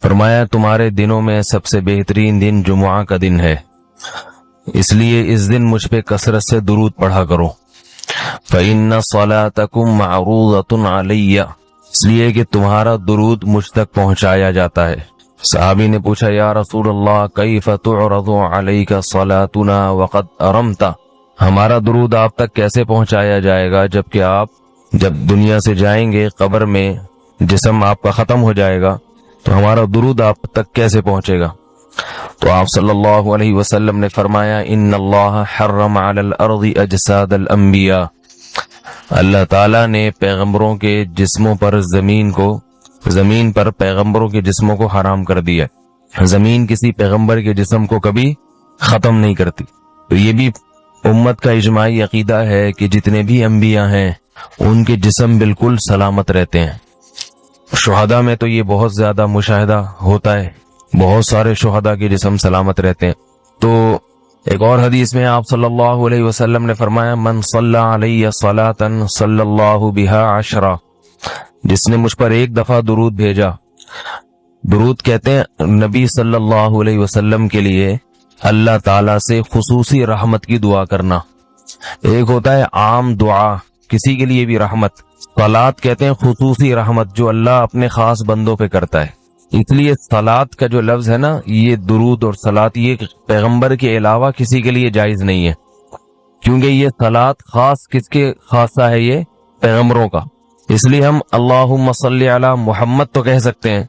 फरमाया तुम्हारे दिनों में सबसे बेहतरीन दिन जुमुआ का दिन है, इसलिए इस दिन मुझ पे कसरत से दुरूद पढ़ा करो। फ़इन्ना सलातकुम मअरूज़तुन अलैया, इसलिए कि तुम्हारा दुरूद मुझ तक पहुंचाया जाता है। सहाबी ने पूछा, या रसूल अल्लाह कैफ़ तुअरज़ु अलैका सलातुना वक़द अरमता, हमारा दुरूद आप तक कैसे पहुंचाया जाएगा जबकि आप जब दुनिया से जाएंगे, कब्र में जिस्म आपका खत्म हो जाएगा, तो हमारा दुरूद आप तक कैसे पहुंचेगा। तो आप सल्लल्लाहु अलैहि वसल्लम ने फरमाया, इन्नल्लाह हर्रम अलल अर्ज़ि अजसादल अंबिया, अल्लाह ताला ने पैगंबरों के जिस्मों पर जमीन पर पैगंबरों के जिस्मों को हराम कर दिया। जमीन किसी पैगंबर के जिस्म को कभी खत्म नहीं करती। तो ये भी उम्मत का इजमाई अकीदा है कि जितने भी अंबिया हैं उनके जिस्म बिल्कुल सलामत रहते हैं। शुहदा में तो ये बहुत ज्यादा मुशाहिदा होता है, बहुत सारे शुहदा के जिस्म सलामत रहते हैं। तो एक और हदीस में आप सल्लल्लाहु अलैहि वसल्लम ने फरमाया, मन सल्ला अलैया सलातन सल्लल्लाहु बिहा अशरा, जिसने मुझ पर एक दफा दुरूद भेजा। दुरूद कहते हैं नबी सल्लल्लाहु अलैहि वसल्लम के लिए अल्लाह ताला से खुसूसी रहमत की दुआ करना। एक होता है आम दुआ, किसी के लिए भी रहमत। सलात कहते हैं खुसूसी रहमत, जो अल्लाह अपने खास बंदों पे करता है। इसलिए सलात का जो लफ्ज है ना, ये दुरूद और सलात, ये पैगंबर के अलावा किसी के लिए जायज नहीं है, क्योंकि ये सलात खास किसके खासा है, ये पैगंबरों का। इसलिए हम अल्लाहुम्मा सल्ली अला मुहम्मद तो कह सकते हैं,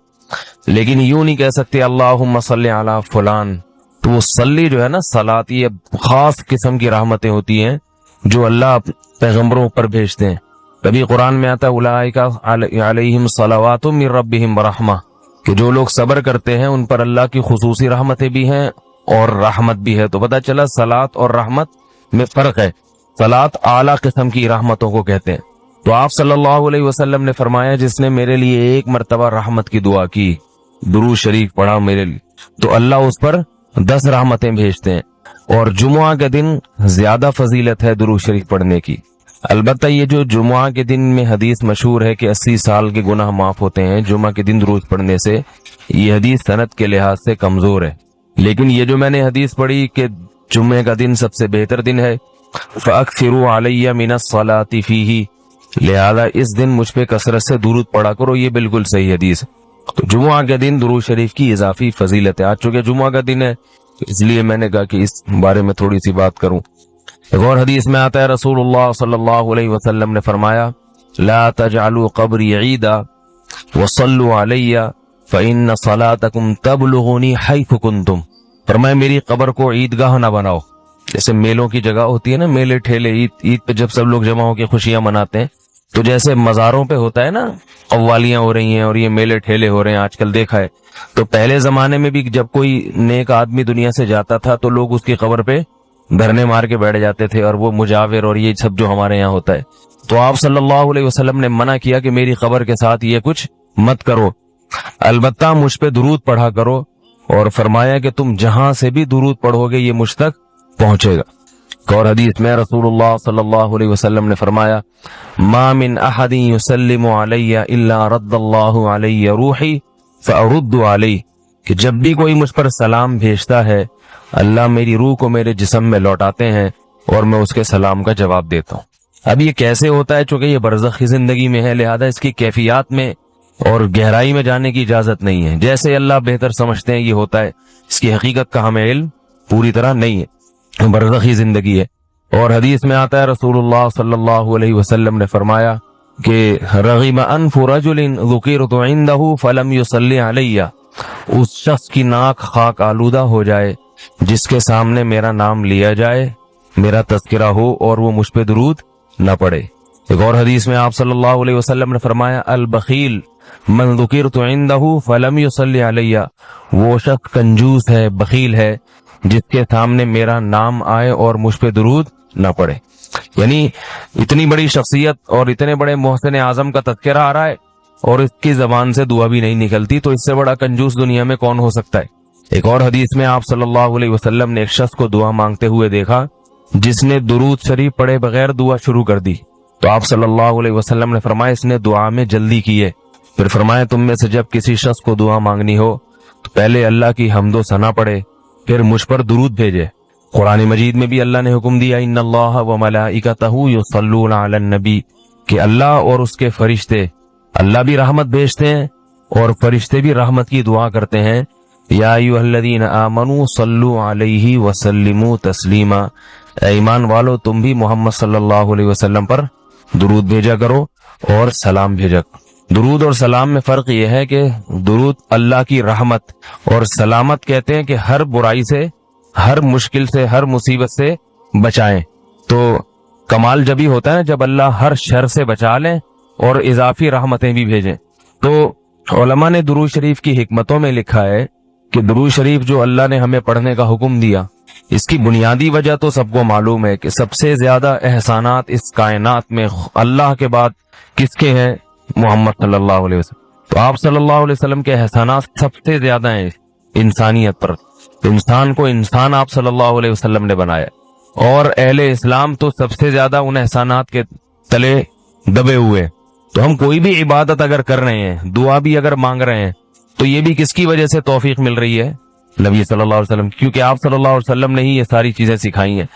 लेकिन यूं नहीं कह सकते अल्लाहुम्मा सल्ली अला फुलान। तो वो सल्ली जो है ना, सलात, ये खास किस्म की रहमतें होती हैं जो अल्लाह पैगंबरों पर भेजते हैं। कभी कुरान में आता है उलाइका अलैहिम सलावातुम मिर रब्बिहिम रहमा, कि जो लोग सब्र करते हैं उन पर अल्लाह की खुसूसी रहमतें भी हैं और रहमत भी है। तो पता चला सलात और रहमत में फर्क है। सलात आला किस्म की रहमतों को कहते हैं। तो आप सल्लल्लाहु अलैहि वसल्लम ने फरमाया, जिसने मेरे लिए एक मर्तबा रहमत की दुआ की, दुरूद शरीफ पढ़ा मेरे लिए, तो अल्लाह उस पर 10 रहमतें भेजते हैं। और जुमुआ के दिन ज्यादा फजीलत है दुरूद शरीफ पढ़ने की। अलबत्ता ये जो जुमुआ के दिन में हदीस मशहूर है कि 80 साल के गुनाह माफ होते हैं जुमा के दिन दुरूद पढ़ने से, ये हदीस सनद के लिहाज से कमजोर है। लेकिन ये जो मैंने हदीस पढ़ी कि जुम्मे का दिन सबसे बेहतर दिन है, फअक्सिरू अलैया मिनस सलाती फीही, लिहाजा इस दिन मुझ पे कसरत से दुरूद पढ़ा करो, ये बिल्कुल सही हदीस है। तो जुमुआ के दिन दुरूद शरीफ की इजाफी फजीलत है। आज चूंकि जुमुआ का दिन है, इसलिए मैंने कहा कि इस बारे में थोड़ी सी बात करूं। एक और हदीस में आता है, रसूलुल्लाह सल्लल्लाहु अलैहि वसल्लम ने फरमाया, ला तजअलू कब्री ईदा वसल्लु अलैया फइन्न सलातकुम तबलुगुनी हैथु कुंतुम, फरमाया मेरी कब्र को ईदगाह ना बनाओ। जैसे मेलों की जगह होती है ना, मेले ठेले, ईद पे जब सब लोग जमा होकर खुशियां मनाते हैं, तो जैसे मज़ारों पे होता है ना, कव्वालियां हो रही हैं और ये मेले ठेले हो रहे हैं, आजकल देखा है। तो पहले जमाने में भी जब कोई नेक आदमी दुनिया से जाता था तो लोग उसकी कब्र पे धरने मार के बैठ जाते थे, और वो मुजाविर और ये सब जो हमारे यहाँ होता है। तो आप सल्लल्लाहु अलैहि वसल्लम ने मना किया कि मेरी कब्र के साथ ये कुछ मत करो, अलबत्ता मुझ पे दुरूद पढ़ा करो। और फरमाया कि तुम जहां से भी दुरूद पढ़ोगे ये मुझ तक पहुंचेगा। और हदीस में रसूलुल्लाह सल्लल्लाहु अलैहि वसल्लम ने फरमाया, मा मिन अहदिन युसल्लिमु अलैया इल्ला रद्दल्लाहु अलैया रूही फअरुद्दु अलैहि, कि जब भी कोई मुझ पर सलाम भेजता है अल्लाह मेरी रूह को मेरे जिस्म में लौटाते हैं और मैं उसके सलाम का जवाब देता हूँ। अब ये कैसे होता है, चूंकि ये बरज़खी जिंदगी में है, लिहाजा इसकी कैफियत में और गहराई में जाने की इजाजत नहीं है। जैसे अल्लाह बेहतर समझते हैं ये होता है, इसकी हकीकत का हमें इल्म पूरी तरह नहीं है, बरज़खी जिंदगी है। और हदीस में आता है रसूलुल्लाह सल्लल्लाहु अलैहि वसल्लम ने फरमाया कि रग़िम अनफु रजुलिन ज़ुकिरतु इंदहु फलम युसल्ली अलैया, उस शख्स की नाक खाक आलूदा हो जाए जिसके सामने मेरा नाम लिया जाए, मेरा तज़किरा हो और वो मुझ पे दुरूद न पड़े। एक और हदीस में आप सल्लल्लाहु अलैहि वसल्लम ने फरमाया, अल बखील मन ज़ुकिरतु इंदहु फलम युसल्ली अलैया, वो शख्स कंजूस है, बखील है, जिसके सामने मेरा नाम आए और मुझ पे दुरूद न पड़े। यानी इतनी बड़ी शख्सियत और इतने बड़े मोहसिन आजम का तज़किरा आ रहा है और इसकी जबान से दुआ भी नहीं निकलती, तो इससे बड़ा कंजूस दुनिया में कौन हो सकता है। एक और हदीस में आप सल्लल्लाहु अलैहि वसल्लम ने एक शख्स को दुआ मांगते हुए देखा जिसने दुरूद शरीफ पढ़े बगैर दुआ शुरू कर दी। तो आप सल्लल्लाहु अलैहि वसल्लम ने फरमाया इसने दुआ में जल्दी की है। फिर फरमाया तुम में से जब किसी शख्स को दुआ मांगनी हो तो पहले अल्लाह की हम्दो सना पढ़े, फिर मुझ पर दुरूद भेजे। कुरान मजीद में भी अल्लाह ने हुक्म दिया, इन्नल्लाह व मलाइकतहु युसल्लूना अलन नबी, कि अल्लाह और उसके फरिश्ते, अल्लाह भी रहमत भेजते हैं और फरिश्ते भी रहमत की दुआ करते हैं। या अय्युहल्लज़ीना आमनू सल्लु अलैहि वसल्लिमू तस्लीमा, ईमान वालो तुम भी मोहम्मद सल्लल्लाहु अलैहि वसल्लम पर दुरूद भेजा करो और सलाम भेजा। दुरूद और सलाम में फर्क यह है कि दुरूद अल्लाह की रहमत और सलामत कहते हैं कि हर बुराई से, हर मुश्किल से, हर मुसीबत से बचाएं। तो कमाल जब ही होता है जब अल्लाह हर शर से बचा लें और इजाफी रहमतें भी भेजें। तो उलमा ने दुरूद शरीफ की हिकमतों में लिखा है कि दुरूद शरीफ जो अल्लाह ने हमें पढ़ने का हुक्म दिया, इसकी बुनियादी वजह तो सबको मालूम है कि सबसे ज्यादा एहसानात इस कायनात में अल्लाह के बाद किसके हैं? मोहम्मद सल्लल्लाहु अलैहि वसल्लम। तो आप सल्लल्लाहु अलैहि वसल्लम के एहसानात सबसे ज्यादा हैं इंसानियत पर। इंसान को इंसान आप सल्लल्लाहु अलैहि वसल्लम ने बनाया और अहले इस्लाम तो सबसे ज्यादा उन एहसानात के तले दबे हुए। तो हम कोई भी इबादत अगर कर रहे हैं, दुआ भी अगर मांग रहे हैं, तो ये भी किसकी वजह से तौफीक मिल रही है? नबी सल्लल्लाहु अलैहि वसल्लम, क्योंकि आप सल्लल्लाहु अलैहि वसल्लम ने ही ये सारी चीजें सिखाई हैं।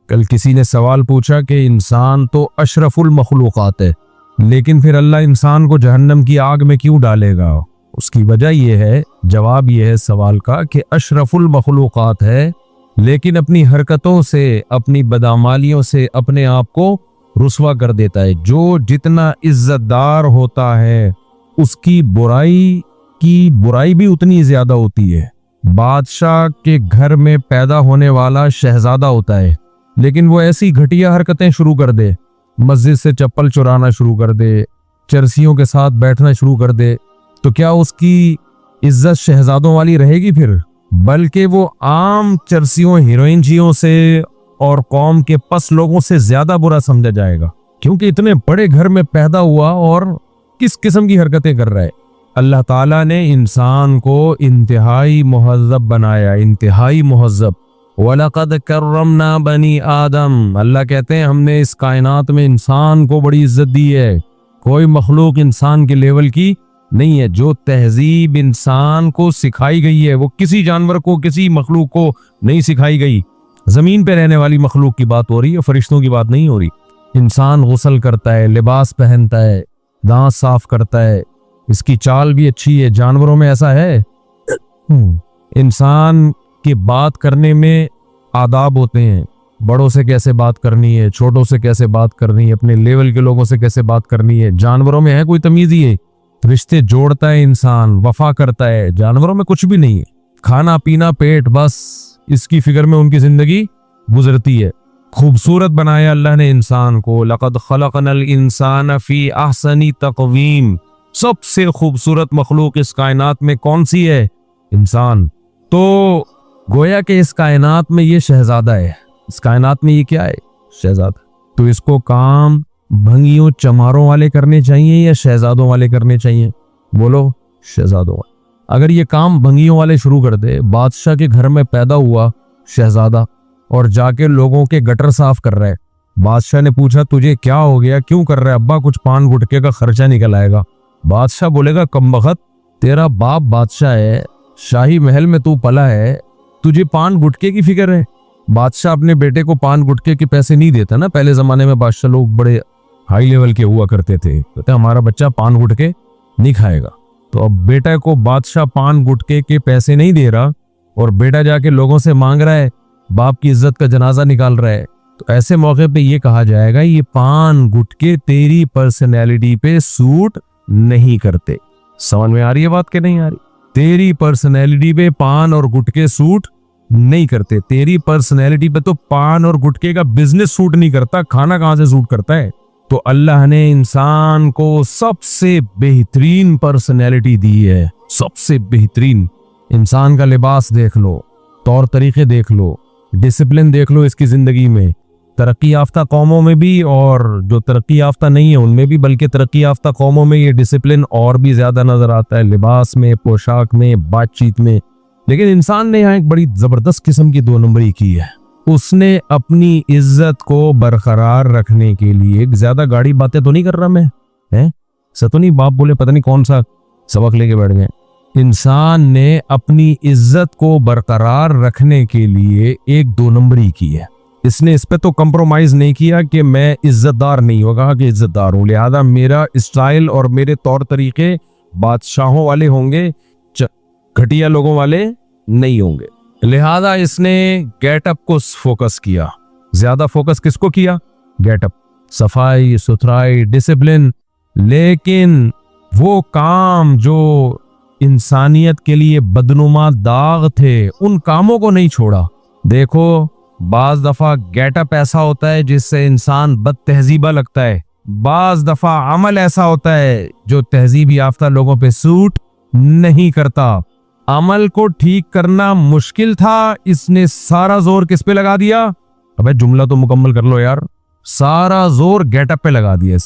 कल किसी ने सवाल पूछा कि इंसान तो अशरफुल मखलूकात है, लेकिन फिर अल्लाह इंसान को जहन्नम की आग में क्यों डालेगा? उसकी वजह यह है, जवाब यह है सवाल का कि अशरफुल मखलूकात है, लेकिन अपनी हरकतों से, अपनी बदामालियों से अपने आप को रुस्वा कर देता है। जो जितना इज्जतदार होता है उसकी बुराई भी उतनी ज्यादा होती है। बादशाह के घर में पैदा होने वाला शहजादा होता है, लेकिन वो ऐसी घटिया हरकतें शुरू कर दे, मस्जिद से चप्पल चुराना शुरू कर दे, चरसियों के साथ बैठना शुरू कर दे, तो क्या उसकी इज्जत शहजादों वाली रहेगी फिर? बल्कि वो आम चरसियों, हीरोइनजियों से और कौम के पस लोगों से ज्यादा बुरा समझा जाएगा, क्योंकि इतने बड़े घर में पैदा हुआ और किस किस्म की हरकतें कर रहा है। अल्लाह ताला ने इंसान को इंतहाई मुहज़्ज़ब बनाया, इंतहाई मुहज़्ज़ब। वलक़द कर्रमना बनी आदम, अल्लाह कहते हैं हमने इस कायनात में इंसान को बड़ी इज्जत दी है। कोई मखलूक इंसान के लेवल की नहीं है। जो तहजीब इंसान को सिखाई गई है वो किसी जानवर को, किसी मखलूक को नहीं सिखाई गई। जमीन पे रहने वाली मखलूक की बात हो रही है, फरिश्तों की बात नहीं हो रही। इंसान गुस्ल करता है, लिबास पहनता है, दांत साफ करता है, इसकी चाल भी अच्छी है। जानवरों में ऐसा है? इंसान की बात करने में आदाब होते हैं, बड़ों से कैसे बात करनी है, छोटों से कैसे बात करनी है, अपने लेवल के लोगों से कैसे बात करनी है। जानवरों में है कोई तमीज? ये रिश्ते जोड़ता है इंसान, वफा करता है। जानवरों में कुछ भी नहीं है, खाना पीना पेट, बस इसकी फिक्र में उनकी जिंदगी गुजरती है। खूबसूरत बनाया अल्लाह ने इंसान को। लक़द खलक़नल इंसान फी अहसनी तक़वीम, सबसे खूबसूरत मखलूक इस कायनात में कौन सी है? इंसान। तो गोया के इस कायनात में ये शहजादा है। इस कायनात में ये क्या है? शहजादा। तो इसको काम भंगियों चमारों वाले करने चाहिए या शहजादों वाले करने चाहिए? बोलो, शहजादों वाले। अगर ये काम भंगियों वाले शुरू कर दे, बादशाह के घर में पैदा हुआ शहजादा और जाके लोगों के गटर साफ कर रहा है, बादशाह ने पूछा तुझे क्या हो गया, क्यों कर रहा है? अब्बा कुछ पान गुटके का खर्चा निकल आएगा। बादशाह बोलेगा कमबख्त, तेरा बाप बादशाह है, शाही महल में तू पला है, तुझे पान गुटके की फिक्र है? बादशाह अपने बेटे को पान गुटके के पैसे नहीं देता ना। पहले जमाने में बादशाह लोग बड़े हाई लेवल के हुआ करते थे, कहते हमारा बच्चा पान गुटके नहीं खाएगा। तो अब बेटा को बादशाह पान गुटके के पैसे नहीं दे रहा और बेटा जाके लोगों से मांग रहा है, बाप की इज्जत का जनाजा निकाल रहा है, तो ऐसे मौके पे ये कहा जाएगा ये पान गुटके तेरी पर्सनैलिटी पे सूट नहीं करते। समझ में आ रही है बात के नहीं आ रही? तेरी पर्सनैलिटी पे पान और गुटके सूट नहीं करते। तेरी पर्सनैलिटी पे तो पान और गुटके का बिजनेस सूट नहीं करता, खाना कहां से सूट करता है? तो अल्लाह ने इंसान को सबसे बेहतरीन पर्सनैलिटी दी है, सबसे बेहतरीन। इंसान का लिबास देख लो, तौर तरीके देख लो, डिसिप्लिन देख लो इसकी जिंदगी में। तरक्की याफ्ता कौमों में भी और जो तरक्की याफ्ता नहीं है उनमें भी, बल्कि तरक्की याफ्ता कौमों में ये डिसिप्लिन और भी ज्यादा नजर आता है, लिबास में, पोशाक में, बातचीत में। लेकिन इंसान ने यहाँ एक बड़ी जबरदस्त किस्म की दो नंबरी की है। उसने अपनी इज्जत को बरकरार रखने के लिए, ज्यादा गाड़ी बातें तो नहीं कर रहा मैं, है सतो नहीं, बाप बोले पता नहीं कौन सा सबक लेके बैठ गए, इंसान ने अपनी इज्जत को बरकरार रखने के लिए एक दो नंबरी की है। इसने इस पे तो कंप्रोमाइज नहीं किया कि मैं इज्जतदार नहीं हूँ, कहा कि इज्जतदार हूँ, लिहाजा मेरा स्टाइल और मेरे तौर तरीके बादशाहों वाले होंगे, घटिया लोगों वाले नहीं होंगे। लिहाजा इसने गेटअप को फोकस किया। ज्यादा फोकस किसको किया? गेटअप, सफाई सुथराई, डिसिप्लिन। लेकिन वो काम जो इंसानियत के लिए बदनुमा दाग थे, उन कामों को नहीं छोड़ा। देखो, बाज दफा गेटअप ऐसा होता है जिससे इंसान बद तहजीबा लगता है, बाज दफा अमल ऐसा होता है जो तहजीब याफ्ता लोगों पे सूट नहीं करता। अमल को ठीक करना मुश्किल था, इसने सारा जोर किस पे लगा दिया? अबे जुमला तो मुकम्मल कर लो यार। सारा जोर गेटअप पे लगा दिया।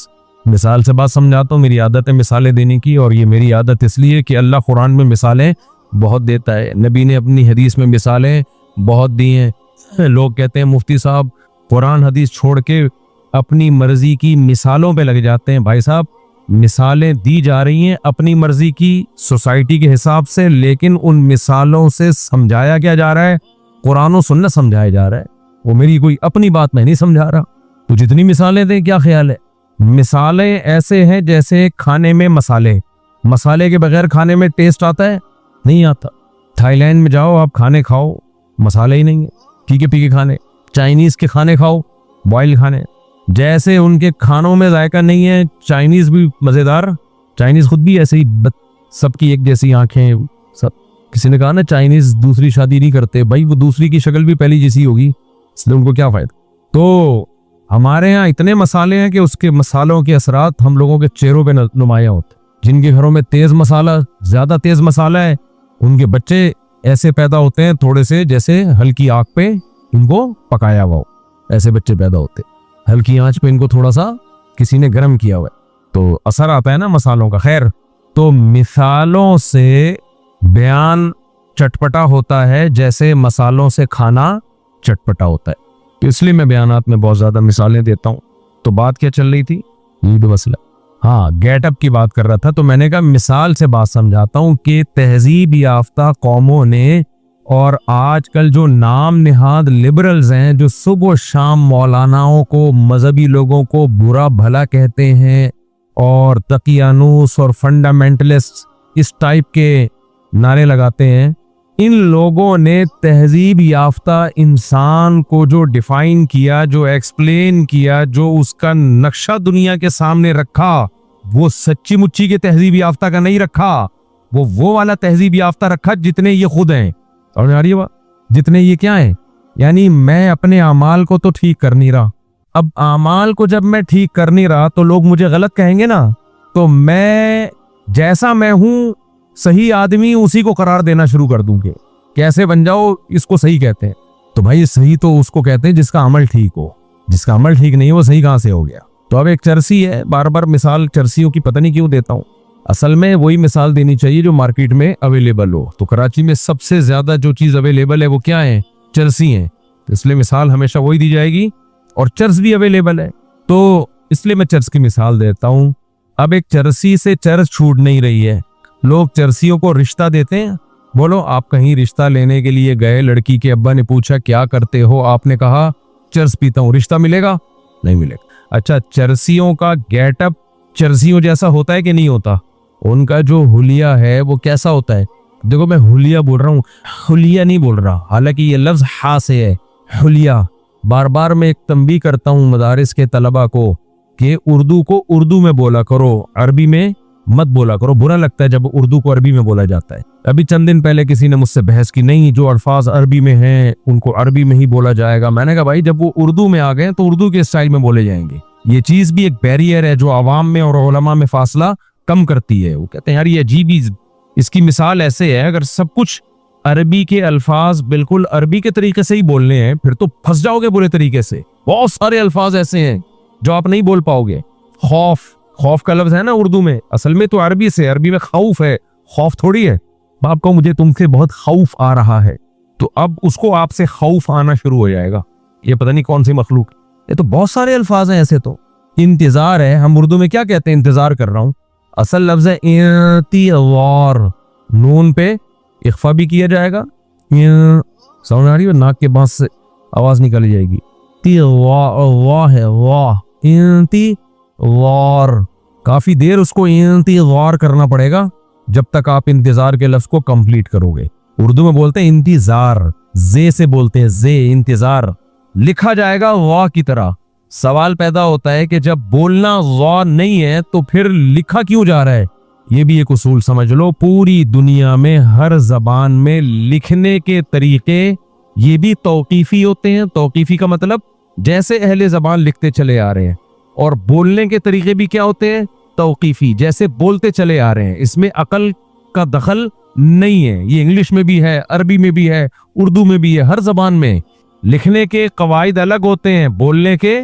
मिसाल से बात समझाता हूँ, मेरी आदत है मिसालें देने की, और ये मेरी आदत इसलिए कि अल्लाह कुरान में मिसालें बहुत देता है, नबी ने अपनी हदीस में मिसालें बहुत दी हैं। लोग कहते हैं मुफ्ती साहब कुरान हदीस छोड़ के अपनी मर्जी की मिसालों पे लग जाते हैं। भाई साहब, मिसालें दी जा रही हैं अपनी मर्जी की सोसाइटी के हिसाब से, लेकिन उन मिसालों से समझाया क्या जा रहा है? कुरान और सुन्नत समझाया जा रहा है। वो मेरी कोई अपनी बात मैं नहीं समझा रहा। तो जितनी मिसालें दें, क्या ख्याल है? मिसालें ऐसे हैं जैसे खाने में मसाले, मसाले के बगैर खाने में टेस्ट आता है? नहीं आता। थाईलैंड में जाओ आप, खाने खाओ, मसाले ही नहीं है, फीके फीके खाने। चाइनीज के खाने खाओ, बॉयल खाने, जैसे उनके खानों में जायका नहीं है, चाइनीज भी मजेदार। चाइनीज खुद भी ऐसे ही सबकी एक जैसी आंखें, सब। किसी ने कहा ना चाइनीज दूसरी शादी नहीं करते, भाई वो दूसरी की शक्ल भी पहली जैसी होगी, इसलिए उनको क्या फायदा। तो हमारे यहाँ इतने मसाले हैं कि उसके मसालों के असरात हम लोगों के चेहरों पे नुमाया होते। जिनके घरों में तेज मसाला, ज्यादा तेज मसाला है, उनके बच्चे ऐसे पैदा होते हैं थोड़े से जैसे हल्की आग पे इनको पकाया हुआ हो, ऐसे बच्चे पैदा होते। हल्की आंच पे इनको थोड़ा सा किसी ने गर्म किया हुआ है, तो असर आता है ना मसालों का। खैर, तो मिसालों से बयान चटपटा होता है जैसे मसालों से खाना चटपटा होता है। तो इसलिए मैं बयानात में बहुत ज्यादा मिसालें देता हूँ। तो बात क्या चल रही थी? ये भी मसला, हाँ, गेटअप की बात कर रहा था। तो मैंने कहा मिसाल से बात समझाता हूँ कि तहजीब याफ्ता कौमों ने और आजकल जो नाम निहाद लिबरल्स हैं, जो सुबह शाम मौलानाओं को, मजहबी लोगों को बुरा भला कहते हैं और तकियानूस और फंडामेंटलिस्ट इस टाइप के नारे लगाते हैं, इन लोगों ने तहजीब याफ्ता इंसान को जो डिफाइन किया, जो एक्सप्लेन किया, जो उसका नक्शा दुनिया के सामने रखा, वो सच्ची मुच्ची के तहजीब याफ्ता का नहीं रखा। वो वाला तहजीब याफ्ता रखा जितने ये खुद हैं। और यार ये बात, जितने ये क्या है, यानी मैं अपने अमाल को तो ठीक कर नहीं रहा। अब अमाल को जब मैं ठीक कर नहीं रहा तो लोग मुझे गलत कहेंगे ना, तो मैं जैसा मैं हूं सही आदमी उसी को करार देना शुरू कर दूंगे। कैसे बन जाओ, इसको सही कहते हैं। तो भाई सही तो उसको कहते हैं जिसका अमल ठीक हो, जिसका अमल ठीक नहीं हो सही कहां से हो गया। तो अब एक चरसी है, बार बार मिसाल चरसियों की पता नहीं क्यों देता हूं, असल में वही मिसाल देनी चाहिए जो मार्केट में अवेलेबल हो। तो कराची में सबसे ज्यादा जो चीज अवेलेबल है वो क्या है? चरसी है। तो इसलिए मिसाल हमेशा वही दी जाएगी, और चर्च भी अवेलेबल है, तो इसलिए मैं चर्च की मिसाल देता हूं। अब एक चरसी से चर्च छूट नहीं रही है, लोग चरसियों को रिश्ता देते हैं। बोलो, आप कहीं रिश्ता लेने के लिए गए, लड़की के अब्बा ने पूछा क्या करते हो, आपने कहा चर्च पीता हूं, रिश्ता मिलेगा? नहीं मिलेगा। अच्छा, चरसियों का गेटअप चरसियों जैसा होता है कि नहीं होता? उनका जो हुलिया है वो कैसा होता है? देखो, मैं हुलिया बोल रहा हूँ, हुलिया नहीं बोल रहा, हालांकि ये लफ्ज हा से है, हुलिया। बार बार मैं एक तंबीह करता हूँ मदारिस के तलबा को कि उर्दू को उर्दू में बोला करो, अरबी में मत बोला करो। बुरा लगता है जब उर्दू को अरबी में बोला जाता है। अभी चंद दिन पहले किसी ने मुझसे बहस की, नहीं जो अल्फाज अरबी में हैं उनको अरबी में ही बोला जाएगा। मैंने कहा भाई जब वो उर्दू में आ गए तो उर्दू के स्टाइल में बोले जाएंगे। ये चीज भी एक बैरियर है जो आवाम में और उलमा में फासला कम करती है। वो कहते हैं यार ये अजीब ही, इसकी मिसाल ऐसे है, अगर सब कुछ अरबी के अल्फाज बिल्कुल अरबी के तरीके से ही बोलने हैं फिर तो फंस जाओगे बुरे तरीके से। बहुत सारे अल्फाज ऐसे हैं जो आप नहीं बोल पाओगे। खौफ, खौफ का लफ्ज है ना उर्दू में, असल में तो अरबी से, अरबी में खौफ है, खौफ थोड़ी है। बाप को मुझे तुमसे बहुत खौफ आ रहा है, तो अब उसको आपसे खौफ आना शुरू हो जाएगा। ये पता नहीं कौन सी मखलूक। ये तो बहुत सारे अल्फाज हैं ऐसे। तो इंतजार है, हम उर्दू में क्या कहते हैं? इंतजार कर रहा हूं। असल लफ्ज है इंतिज़ार। नून पे इख्फा भी किया जाएगा, समझ आ रही है, नाक के बांस से आवाज निकाली जाएगी। ती वाह है वाह, इंतज़ार, काफी देर उसको इंतज़ार करना पड़ेगा जब तक आप इंतजार के लफ्ज को कंप्लीट करोगे। उर्दू में बोलते हैं इंतजार, जे से बोलते हैं, जे, इंतजार। लिखा जाएगा वाह की तरह। सवाल पैदा होता है कि जब बोलना वाह नहीं है तो फिर लिखा क्यों जा रहा है? ये भी एक उसूल समझ लो, पूरी दुनिया में हर जबान में लिखने के तरीके ये भी तौकीफी होते हैं। तौकीफी का मतलब जैसे अहले जबान लिखते चले आ रहे हैं, और बोलने के तरीके भी क्या होते हैं? तौकीफी, जैसे बोलते चले आ रहे हैं। इसमें अकल का दखल नहीं है। ये इंग्लिश में भी है, अरबी में भी है, उर्दू में भी है। हर जबान में लिखने के कवायद अलग होते हैं, बोलने के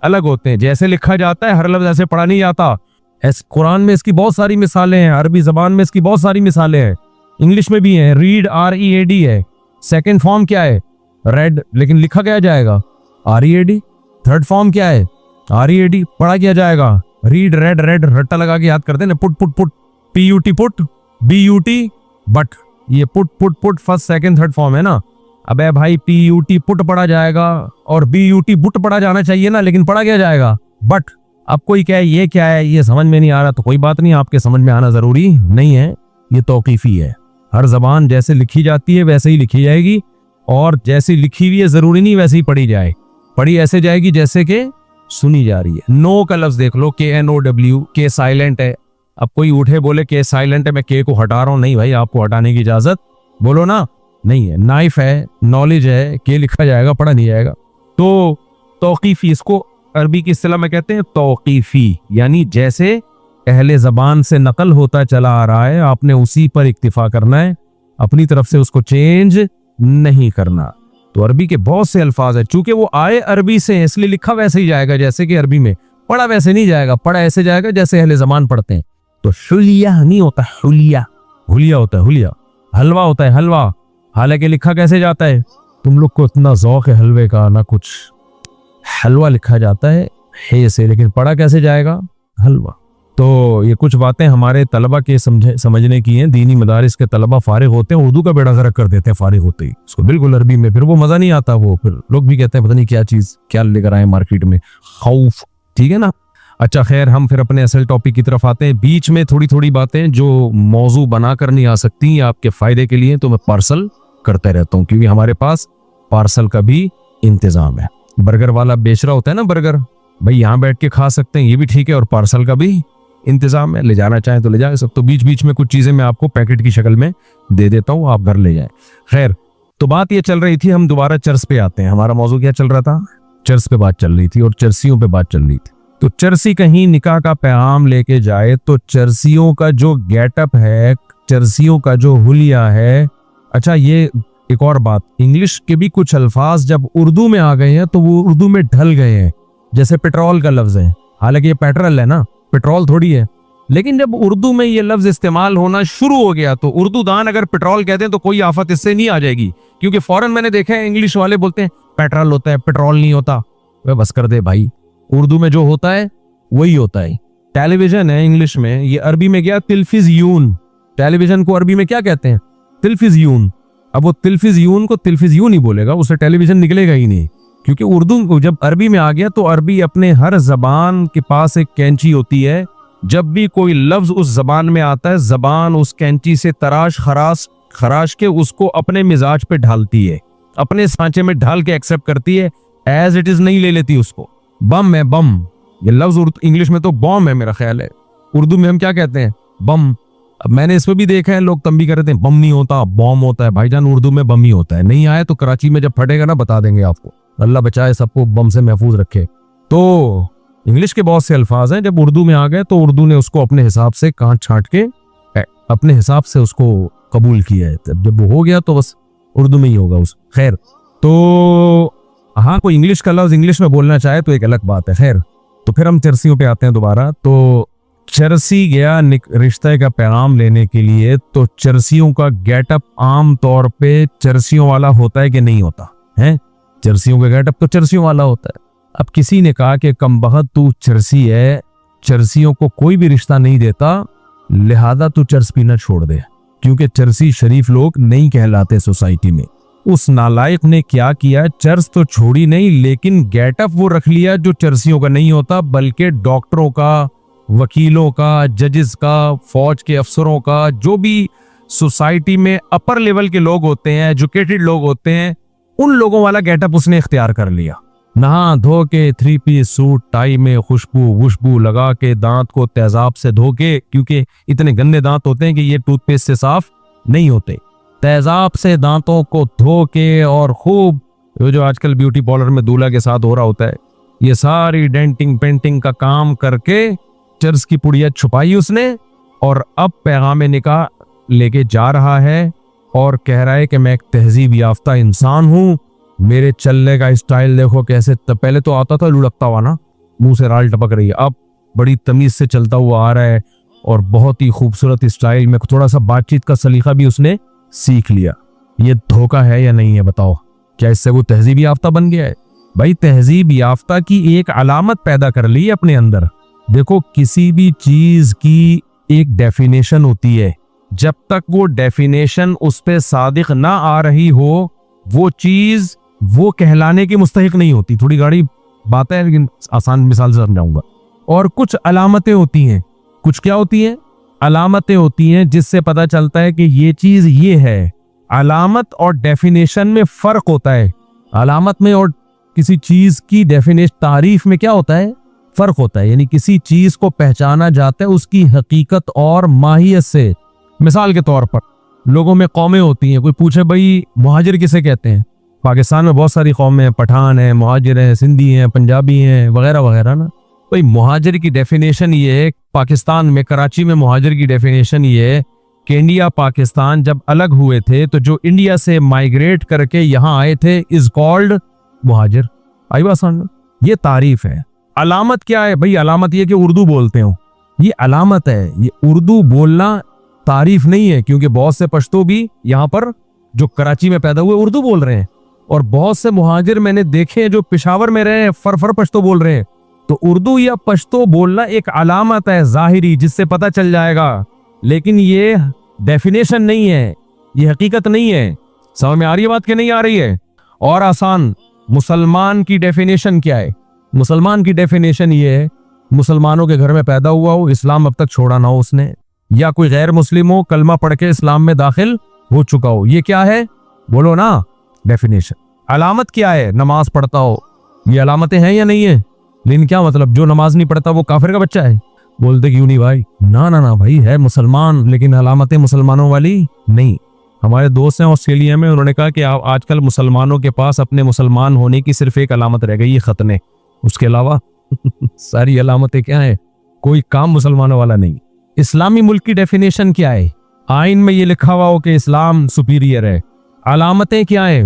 अलग होते हैं। जैसे लिखा जाता है हर लफ्ज ऐसे पढ़ा नहीं जाता। कुरान में इसकी बहुत सारी मिसालें हैं, अरबी जबान में इसकी बहुत सारी मिसालें हैं, इंग्लिश में भी हैं। रीड READ है, सेकंड फॉर्म क्या है? रेड, लेकिन लिखा क्या जाएगा? READ। थर्ड फॉर्म क्या है? READ, पढ़ा क्या जाएगा? रीड, रेड, रेड, रट्टा लगा के याद करते हैं ना। Put put put, PUT put, BUT but, ये put put put first second third form है ना। अबे भाई PUT पुट पढ़ा जाएगा और BUT बुट पढ़ा जाना चाहिए ना, लेकिन पढ़ा क्या जाएगा? बट। अब कोई कहे ये क्या है, ये समझ में नहीं आ रहा, तो कोई बात नहीं, आपके समझ में आना जरूरी नहीं है। ये तौकीफी है। हर जबान जैसे लिखी जाती है वैसे ही लिखी जाएगी, और जैसी लिखी हुई है जरूरी नहीं वैसे ही पढ़ी जाए। पढ़ी ऐसे जाएगी जैसे कि सुनी जा रही है। नो का लफ्ज देख लो, KNOW, के साइलेंट है। अब कोई उठे बोले के साइलेंट है, मैं के को हटा रहा हूं, नहीं भाई, आपको हटाने की इजाजत बोलो ना नहीं है। नाइफ है, नॉलेज है, के लिखा जाएगा, पढ़ा नहीं जाएगा। तो तौकीफी, इसको अरबी की इस्तिलाह में कहते हैं तौकीफी, यानी जैसे अहले जबान से नकल होता चला आ रहा है, आपने उसी पर इक्तिफा करना है, अपनी तरफ से उसको चेंज नहीं करना। तो अरबी के बहुत से अल्फाज है, चूंकि वो आए अरबी से हैं इसलिए लिखा वैसे ही जाएगा जैसे कि अरबी में, पढ़ा वैसे नहीं जाएगा, पढ़ा ऐसे जाएगा जैसे अहले जबान पढ़ते हैं। तो हुलिया नहीं होता, हुलिया, हुलिया होता है हुलिया। हलवा होता है हलवा, हालांकि लिखा कैसे जाता है? तुम लोग को इतना जौक है हलवे का ना कुछ। हलवा लिखा जाता है हे से, लेकिन पढ़ा कैसे जाएगा? हलवा। तो ये कुछ बातें हमारे तलबा के समझने की हैं। दीनी मदारिस के तलबा फारिग होते हैं, उर्दू का बेड़ा गर्क कर देते हैं फारिग होते ही, उसको बिल्कुल अरबी में, फिर वो मजा नहीं आता। वो फिर लोग भी कहते हैं पता नहीं क्या चीज क्या लेकर आए मार्केट में, खौफ। ठीक है ना। अच्छा खैर, हम फिर अपने असल टॉपिक की तरफ आते हैं। बीच में थोड़ी थोड़ी बातें जो मौजू बनाकर नहीं आ सकती आपके फायदे के लिए, तो मैं पार्सल करते रहता हूँ, क्योंकि हमारे पास पार्सल का भी इंतजाम है। बर्गर वाला बेच रहा होता है ना बर्गर, भाई यहाँ बैठ के खा सकते हैं, ये भी ठीक है, और पार्सल का भी इंतजाम है, ले जाना चाहें तो ले जा सकते। तो बीच बीच में कुछ चीजें मैं आपको पैकेट की शक्ल में दे देता हूँ, आप घर ले जाएं। खैर, तो बात ये चल रही थी, हम दोबारा चर्च पे आते हैं। हमारा मौजू क्या चल रहा था? चर्च पे बात चल रही थी और चर्सियों पे बात चल रही थी। तो चर्सी कहीं निकाह का पैगाम लेके जाए तो चर्सियों का जो गेटअप है, चर्सियों का जो हुलिया है। अच्छा, ये एक और बात, इंग्लिश के भी कुछ अल्फाज जब उर्दू में आ गए हैं तो वो उर्दू में ढल गए हैं। जैसे पेट्रोल का लफ्ज है, हालांकि ये पेट्रोल है ना, पेट्रोल थोड़ी है, लेकिन जब उर्दू में ये लफ्ज इस्तेमाल होना शुरू हो गया तो उर्दू दान अगर पेट्रोल कहते हैं तो कोई आफत इससे नहीं आ जाएगी, क्योंकि फौरन मैंने देखा है इंग्लिश वाले बोलते हैं पेट्रोल होता है, पेट्रोल नहीं होता। वह बस कर दे भाई, उर्दू में जो होता है वही होता है। टेलीविजन है इंग्लिश में, ये अरबी में क्या? तिल्फिज़यून। टेलीविजन को अरबी में क्या कहते हैं? तिल्फिज़यून। अब वो तिल्फिज़यून को तिल्फिज़यून ही बोलेगा, उससे टेलीविजन निकलेगा ही नहीं, क्योंकि उर्दू जब अरबी में आ गया तो अरबी अपने हर जबान के पास एक कैंची होती है। जब भी कोई लफ्ज उस जबान में आता है, जबान उस कैंची से तराश खराश के उसको अपने मिजाज पे ढालती है, अपने सांचे में ढाल के एक्सेप्ट करती है, एज इट इज नहीं ले लेती उसको। बम है, बम, ये लफ्ज इंग्लिश में तो बॉम है मेरा ख्याल है, उर्दू में हम क्या कहते हैं? बम। अब मैंने इसमें भी देखा है लोग तंबी कर रहे थे, बम नहीं होता बॉम होता है। भाईजान उर्दू में बम ही होता है, नहीं आया तो कराची में जब फटेगा ना बता देंगे आपको। अल्लाह बचाए सबको, बम से महफूज रखे। तो इंग्लिश के बहुत से अल्फाज हैं, जब उर्दू में आ गए तो उर्दू ने उसको अपने हिसाब से काट छांट के अपने हिसाब से उसको कबूल किया है। जब वो हो गया तो बस उर्दू में ही होगा उस। खैर, तो हाँ, कोई इंग्लिश का लफ्ज इंग्लिश में बोलना चाहे तो एक अलग बात है। खैर, तो फिर हम चर्सियों पे आते हैं दोबारा। तो चर्सी गया रिश्ते का पैगाम लेने के लिए, तो चर्सियों का गेटअप आम तौर पे चर्सियों वाला होता है कि नहीं होता है? चर्सियों का गेटअप तो चर्सियों वाला होता है। अब किसी ने कहा कि कमबख्त तू चर्सी है, चर्सियों को कोई भी रिश्ता नहीं देता, लिहाजा तू चर्स पीना छोड़ दे। क्योंकि चर्सी शरीफ लोग नहीं कहलाते सोसाइटी में। उस नालायक ने क्या किया, चर्च तो छोड़ी नहीं लेकिन गेटअप वो रख लिया जो चर्सियों का नहीं होता, बल्कि डॉक्टरों का, वकीलों का, जजेस का, फौज के अफसरों का, जो भी सोसाइटी में अपर लेवल के लोग होते हैं, एजुकेटेड लोग होते हैं, उन लोगों वाला गेटअप उसने इख्तियार कर लिया। नहा धो के 3 पीस सूट टाई में खुशबू वुशबू लगा के, दांत को तेजाब से धो के, क्योंकि इतने गंदे दांत होते हैं कि ये टूथपेस्ट से साफ नहीं होते, तेजाब से दांतों को धो के और खूब जो आजकल ब्यूटी पार्लर में दूल्हा के साथ हो रहा होता है, ये सारी डेंटिंग पेंटिंग का काम करके चर्च की पुड़िया छुपाई उसने, और अब पैगाम निकाह लेके जा रहा है और कह रहा है कि मैं एक तहजीब याफ्ता इंसान हूं, मेरे चलने का स्टाइल देखो कैसे, पहले तो आता था लुढ़कता हुआ ना, मुंह से राल टपक रही है, अब बड़ी तमीज से चलता हुआ आ रहा है और बहुत ही खूबसूरत स्टाइल में, थोड़ा सा बातचीत का सलीका भी उसने सीख लिया। ये धोखा है या नहीं है बताओ? क्या इससे वो तहजीब याफ्ता बन गया है? भाई तहजीब याफ्ता की एक अलामत पैदा कर ली अपने अंदर। देखो किसी भी चीज की एक डेफिनेशन होती है, जब तक वो डेफिनेशन उस पे सादिक ना आ रही हो वो चीज वो कहलाने की मुस्तहिक नहीं होती। थोड़ी गाढ़ी बात है लेकिन आसान मिसाल से समझाऊंगा। और कुछ अलामतें होती हैं, कुछ क्या होती हैं? अलामतें होती हैं जिससे पता चलता है कि ये चीज ये है। अलामत और डेफिनेशन में फर्क होता है। अलामत में और किसी चीज की डेफिनेशन तारीफ में क्या होता है? फर्क होता है। यानी किसी चीज को पहचाना जाता है उसकी हकीकत और माहियत से। मिसाल के तौर पर लोगों में कौमें होती हैं, कोई पूछे भाई मुहाजिर किसे कहते हैं? पाकिस्तान में बहुत सारी कौमें हैं, पठान है, मुहाजिर हैं, सिंधी हैं, पंजाबी हैं, वगैरह वगैरह ना। भाई मुहाजिर की डेफिनेशन ये है, पाकिस्तान में कराची में मुहाजिर की डेफिनेशन ये है कि इंडिया पाकिस्तान जब अलग हुए थे तो जो इंडिया से माइग्रेट करके यहाँ आए थे इज कॉल्ड मुहाजिर। आई बात समझ? ये तारीफ है। अलामत क्या है भाई? अलामत ये कि उर्दू बोलते हो, ये अलामत है। ये उर्दू बोलना तारीफ नहीं है, क्योंकि बहुत से पश्तो भी यहाँ पर जो कराची में पैदा हुए उर्दू बोल रहे हैं, और बहुत से मुहाजिर मैंने देखे जो पेशावर में रहे फर पश्तो बोल रहे हैं। तो उर्दू या पश्तो बोलना एक अलामत है जाहिरी, जिससे पता चल जाएगा, लेकिन ये डेफिनेशन नहीं है, ये हकीकत नहीं है। समझ में आ रही है बात कि नहीं आ रही है? और आसान, मुसलमान की डेफिनेशन क्या है? मुसलमान की डेफिनेशन ये है, मुसलमानों के घर में पैदा हुआ हो, इस्लाम अब तक छोड़ा ना हो उसने, या कोई गैर मुस्लिम हो, कलमा पढ़ के इस्लाम में दाखिल हो चुका हो। ये क्या है? बोलो ना डेफिनेशन। अलामत क्या है? नमाज पढ़ता हो। ये अलामतें हैं या नहीं है? लेकिन क्या मतलब, जो नमाज नहीं पढ़ता वो काफिर का बच्चा है? बोलते क्यों नहीं भाई? ना ना ना भाई, है मुसलमान लेकिन अलामतें मुसलमानों वाली नहीं। हमारे दोस्त हैं ऑस्ट्रेलिया में, उन्होंने कहा कि आजकल मुसलमानों के पास अपने मुसलमान होने की सिर्फ एक अलामत रह गई है, खतने। उसके अलावा सारी अलामतें क्या है? कोई काम मुसलमानों वाला नहीं। इस्लामी मुल्क की डेफिनेशन क्या है? आइन में ये लिखा हुआ हो कि इस्लाम सुपीरियर है। अलामतें क्या है?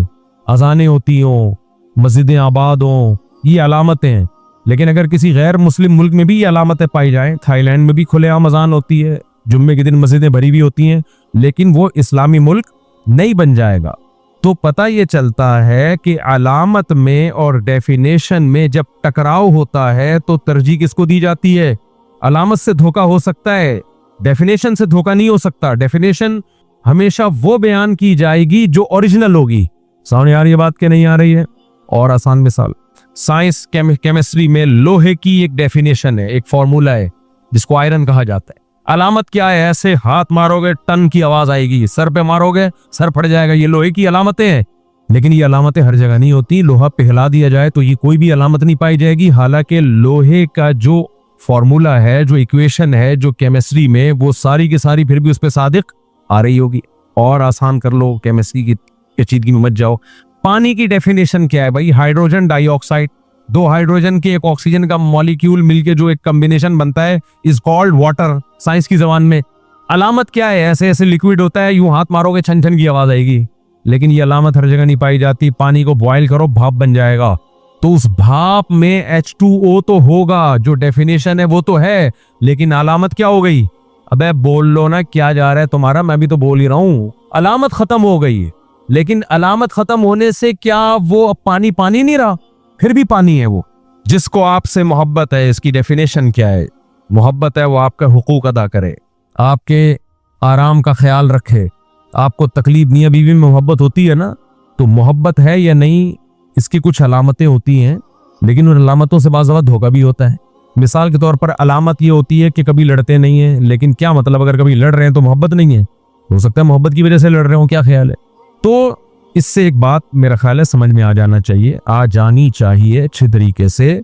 अजानें होती हो, मस्जिदें आबाद हो, ये अलामतें हैं। लेकिन अगर किसी गैर मुस्लिम मुल्क में भी ये अलामतें पाई जाएं, थाईलैंड में भी खुलेआम अजान होती है, जुम्मे के दिन मस्जिदें भरी हुई होती हैं, लेकिन वो इस्लामी मुल्क नहीं बन जाएगा। तो पता ये चलता है कि अलामत में और डेफिनेशन में जब टकराव होता है तो तरजीह किसको दी जाती है? अलामत से धोखा हो सकता है, डेफिनेशन से धोखा नहीं हो सकता। डेफिनेशन हमेशा वो बयान की जाएगी जो ओरिजिनल होगी। सामने आ रही है बात कि नहीं आ रही है? और आसान मिसाल, साइंस केमिस्ट्री में लोहे की एक डेफिनेशन है, एक फॉर्मूला है जिसको आयरन कहा जाता है। अलामत क्या है? ऐसे हाथ मारोगे टन की आवाज आएगी, सर पे मारोगे सर फट जाएगा। ये लोहे की अलामतें हैं, लेकिन ये अलामतें हर जगह नहीं होती। लोहा पिघला दिया जाए तो ये कोई भी अलामत नहीं पाई जाएगी। हालांकि लोहे का जो फॉर्मूला है, जो इक्वेशन है, जो केमिस्ट्री में, वो सारी की सारी फिर भी उस पर सादिक आ रही होगी। और आसान कर लो, केमिस्ट्री की पेचीदगी में मत जाओ। पानी की डेफिनेशन क्या है भाई? हाइड्रोजन डाइऑक्साइड, दो हाइड्रोजन के एक ऑक्सीजन का मॉलिक्यूल मिलके जो एक कॉम्बिनेशन बनता है इज कॉल्ड वाटर, साइंस की जबान में। अलामत क्या है? ऐसे ऐसे लिक्विड होता है, यूं हाथ मारोगे छन छन की आवाज आएगी, लेकिन ये अलामत हर जगह नहीं पाई जाती। पानी को बॉयल करो, भाप बन जाएगा, तो उस भाप में H2O तो होगा, जो डेफिनेशन है वो तो है, लेकिन अलामत क्या हो गई? अबे बोल लो ना, क्या जा रहा है तुम्हारा? मैं भी तो बोल ही रहा हूं, अलामत खत्म हो गई। लेकिन अलामत खत्म होने से क्या वो अब पानी पानी नहीं रहा? फिर भी पानी है वो। जिसको आपसे मोहब्बत है, इसकी डेफिनेशन क्या है? मोहब्बत है वो आपका हुकूक अदा करे, आपके आराम का ख्याल रखे, आपको तकलीफ, मियां बीवी में मोहब्बत होती है ना, तो मोहब्बत है या नहीं इसकी कुछ अलामतें होती हैं, लेकिन उन अलामतों से बाज़ वक़्त धोखा भी होता है। मिसाल के तौर पर अलामत ये होती है कि कभी लड़ते नहीं है, लेकिन क्या मतलब, अगर कभी लड़ रहे हैं तो मोहब्बत नहीं है, हो सकता है मोहब्बत की वजह से लड़ रहे हो, क्या ख्याल है। तो इससे एक बात मेरा ख्याल है समझ में आ जानी चाहिए अच्छे तरीके से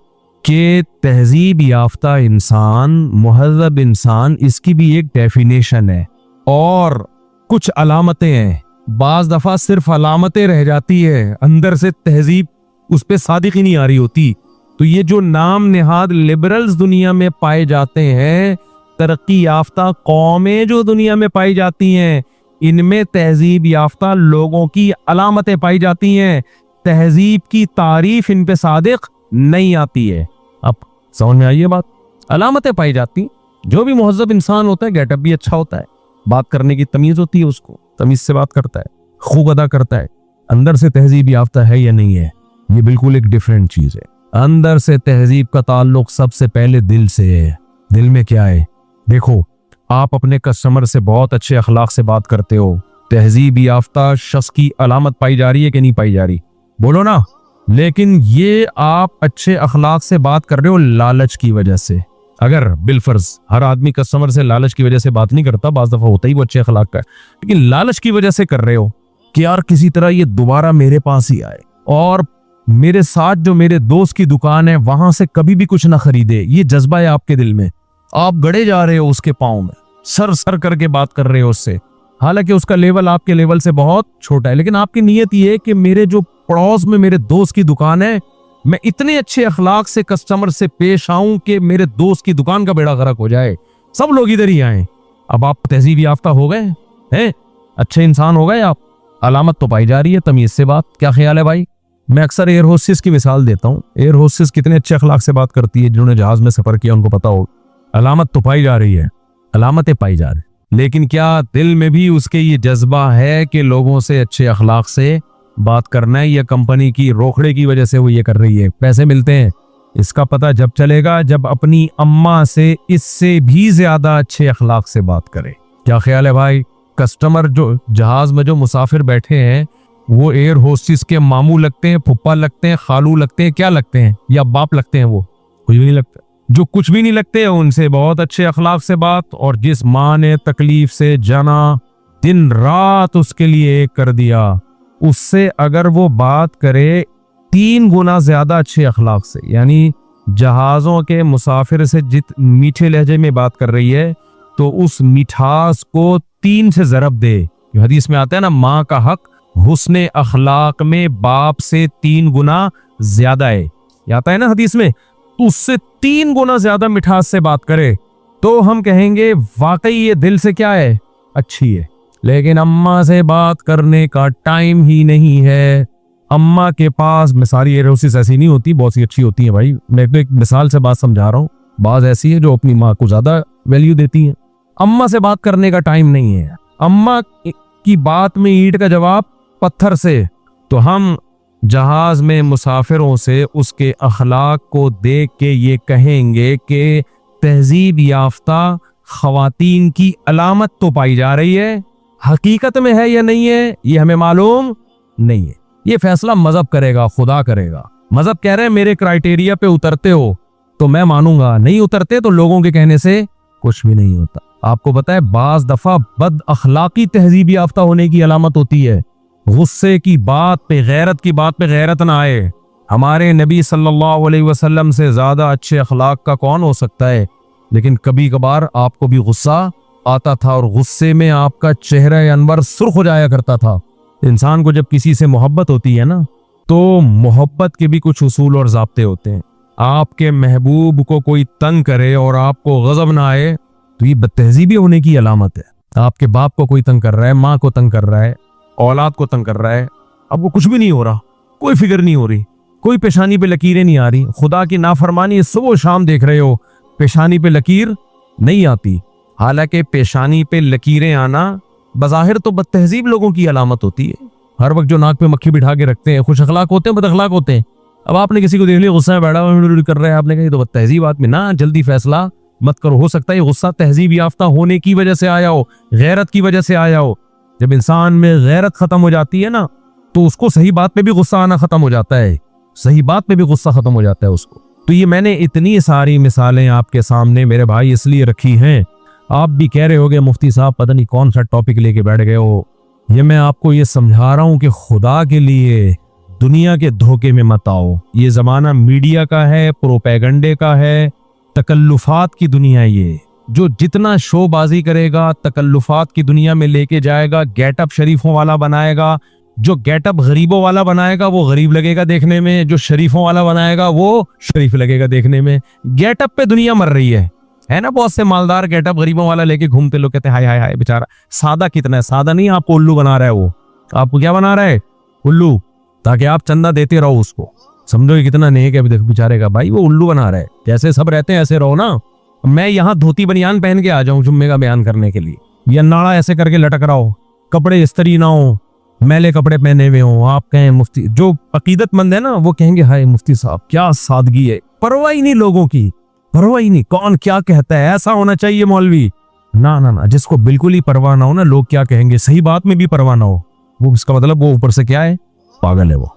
कि तहजीब याफ्ता इंसान, मुहज़्ज़ब इंसान, इसकी भी एक डेफिनेशन है और कुछ अलामतें हैं। बाज दफा सिर्फ अलामतें रह जाती है, अंदर से तहजीब उस पे सादिक ही नहीं आ रही होती। तो ये जो नाम निहाद लिबरल्स दुनिया में पाए जाते हैं, तरक्की याफ्ता कौमें जो दुनिया में पाई जाती हैं, इनमें तहजीब याफ्ता लोगों की अलामतें पाई जाती हैं। तहजीब की तारीफ इन पे सादिक नहीं आती है। अब समझ में आई ये बात, अलामतें पाई जाती। जो भी मुहज़्ज़ब इंसान होता है, गेटअप भी अच्छा होता है, बात करने की तमीज होती है, उसको तमीज से बात करता है, खूब अदा करता है। अंदर से तहजीब याफ्ता है या नहीं है, ये बिल्कुल एक डिफरेंट चीज है। अंदर से तहजीब का ताल्लुक सबसे पहले दिल से है। दिल में क्या है, देखो आप अपने कस्टमर से बहुत अच्छे अखलाक से बात करते हो, तहजीब याफ्ता शख्स की अलामत पाई जा रही है कि नहीं पाई जा रही, बोलो ना। लेकिन ये आप अच्छे अखलाक से बात कर रहे हो लालच की वजह से। अगर बिलफर्ज हर आदमी कस्टमर से लालच की वजह से बात नहीं करता, बाज दफा होता ही वो अच्छे अखलाक का है, लेकिन लालच की वजह से कर रहे हो कि यार किसी तरह ये दोबारा मेरे पास ही आए और मेरे साथ जो मेरे दोस्त की दुकान है वहां से कभी भी कुछ ना खरीदे, ये जज्बा है आपके दिल में। आप गड़े जा रहे हो उसके पाँव में, सर सर करके बात कर रहे हो उससे, हालांकि उसका लेवल आपके लेवल से बहुत छोटा है, लेकिन आपकी नीयत ये है कि मेरे जो पड़ोस में मेरे दोस्त की दुकान है, मैं इतने अच्छे अखलाक से कस्टमर से पेश आऊं कि मेरे दोस्त की दुकान का बेड़ा गर्क हो जाए, सब लोग इधर ही आए। अब आप तहजीब याफ्ता हो गए हैं, अच्छे इंसान हो गए आप, अलामत तो पाई जा रही है तमीज से बात। क्या ख्याल है भाई? मैं अक्सर एयर होस्टेस की मिसाल देता हूँ। एयर होस्टेस कितने अच्छे अखलाक से बात करती है, जिन्होंने जहाज में सफर किया उनको पता हो। अलामत तो पाई जा रही है, अलामतें पाई जा रही, लेकिन क्या दिल में भी उसके ये जज्बा है कि लोगों से अच्छे अखलाक से बात करना है, या कंपनी की रोकड़े की वजह से वो ये कर रही है, पैसे मिलते हैं? इसका पता जब चलेगा जब अपनी अम्मा से इससे भी ज्यादा अच्छे अखलाक से बात करे। क्या ख्याल है भाई? कस्टमर जो जहाज में जो मुसाफिर बैठे हैं वो एयर होस्टेस के मामू लगते हैं, फुप्पा लगते हैं, खालू लगते हैं, क्या लगते हैं, या बाप लगते हैं? वो कुछ भी नहीं लगता। जो कुछ भी नहीं लगते उनसे बहुत अच्छे अखलाक से बात, और जिस माँ ने तकलीफ से जना, दिन रात उसके लिए एक कर दिया, उससे अगर वो बात करे 3 गुना ज्यादा अच्छे अखलाक से, यानी जहाजों के मुसाफिर से जित मीठे लहजे में बात कर रही है, तो उस मिठास को 3 से ज़रब दे। हदीस में आता है ना, माँ का हक हुस्ने अखलाक में बाप से 3 गुना ज्यादा है, आता है ना हदीस में, तो उससे 3 गुना ज्यादा मिठास से बात करे तो हम कहेंगे वाकई ये दिल से क्या है, अच्छी है। लेकिन अम्मा से बात करने का टाइम ही नहीं है। अम्मा के पास, में सारी एयर होस्टेस ऐसी नहीं होती, बहुत सी अच्छी होती है भाई, मैं तो एक मिसाल से बात समझा रहा हूँ, बात ऐसी है जो अपनी माँ को ज्यादा वैल्यू देती है। अम्मा से बात करने का टाइम नहीं है, अम्मा की बात में ईंट का जवाब पत्थर से। तो हम जहाज में मुसाफिरों से उसके अखलाक को देख के ये कहेंगे कि तहजीब याफ्ता खवातीन की अलामत तो पाई जा रही है, हकीकत में है या नहीं है ये हमें मालूम नहीं है। ये फैसला मजहब करेगा, खुदा करेगा। मजहब कह रहे हैं मेरे क्राइटेरिया पे उतरते हो तो मैं मानूंगा, नहीं उतरते तो लोगों के कहने से कुछ भी नहीं होता। आपको पता है बाज दफा बद अखलाकी तहजीब याफ्ता होने की अलामत होती है, गुस्से की बात पे, गैरत की बात पे गैरत ना आए। हमारे नबी सल्लल्लाहु अलैहि वसल्लम से ज्यादा अच्छे अखलाक का कौन हो सकता है? लेकिन कभी कभार आपको भी गुस्सा आता था और गुस्से में आपका चेहरा अनवर सुर्ख हो जाया करता था। इंसान को जब किसी से मोहब्बत होती है ना, तो मोहब्बत के भी कुछ उसूल और ज़ाब्ते होते हैं। आपके महबूब को कोई तंग करे और आपको गजब ना आए तो ये बदतहजीबी होने की अलामत है। आपके बाप को कोई तंग कर रहा है, माँ को तंग कर रहा है, औलाद को तंग कर रहा है, अब वो कुछ भी नहीं हो रहा, कोई फिक्र नहीं हो रही, कोई पेशानी पे लकीरें नहीं आ रही, खुदा की नाफरमानी सुबह शाम देख रहे हो, पेशानी पे लकीर नहीं आती। हालांकि पेशानी पे लकीरें आना बज़ाहिर तो बदतहजीब लोगों की अलामत होती है। हर वक्त जो नाक पे मक्खी बिठा के रखते हैं, खुश अखलाक होते हैं, बद अखलाक होते हैं। अब आपने किसी को देख लिया गुस्सा में बैठा हुआ कर रहा है, आपने कहा ये तो बदतहजीब आदमी, ना जल्दी फैसला मत करो। हो सकता है ये गुस्सा तहजीब याफ्ता होने की वजह से आया हो, गैरत की वजह से आया हो। जब इंसान में गैरत खत्म हो जाती है ना, तो उसको सही बात पे भी गुस्सा आना खत्म हो जाता है, सही बात पे भी गुस्सा खत्म हो जाता है उसको। तो ये मैंने इतनी सारी मिसालें आपके सामने मेरे भाई इसलिए रखी हैं। आप भी कह रहे होगे मुफ्ती साहब पता नहीं कौन सा टॉपिक लेके बैठ गए हो। ये मैं आपको ये समझा रहा हूं कि खुदा के लिए दुनिया के धोखे में मत आओ। ये जमाना मीडिया का है, प्रोपेगंडे का है, तकल्लुफात की दुनिया है। ये जो जितना शोबाजी करेगा तकल्लुफात की दुनिया में लेके जाएगा, गेटअप शरीफों वाला बनाएगा। जो गेटअप गरीबों वाला बनाएगा वो गरीब लगेगा देखने में, जो शरीफों वाला बनाएगा वो शरीफ लगेगा देखने में। गेटअप पे दुनिया मर रही है ना। बहुत से मालदार गेटअप गरीबों वाला लेके घूमते, लोग कहते हैं हाय हाय हाय बेचारा। सादा कितना है, सादा नहीं, आपको उल्लू बना रहा है वो। आपको क्या बना रहा है? उल्लू, ताकि आप चंदा देते रहो उसको। समझो कि कितना नेक है बेचारे का भाई, वो उल्लू बना रहा है। जैसे सब रहते हैं ऐसे रहो ना। मैं यहाँ धोती बनियान पहन के आ जाऊं जुम्मे का बयान करने के लिए, या नाड़ा ऐसे करके लटक रहा हो, कपड़े इस्त्री ना हो, मैले कपड़े पहने हुए हो, आप कहें मुफ्ती, जो अकीदतमंद है ना वो कहेंगे हाय मुफ्ती साहब क्या सादगी है। परवाह ही नहीं लोगों की, परवाह ही नहीं कौन क्या कहता है। ऐसा होना चाहिए मौलवी। ना ना ना, जिसको बिल्कुल ही परवाह ना हो ना लोग क्या कहेंगे, सही बात में भी परवाह ना हो, वो इसका मतलब वो ऊपर से क्या है, पागल है वो।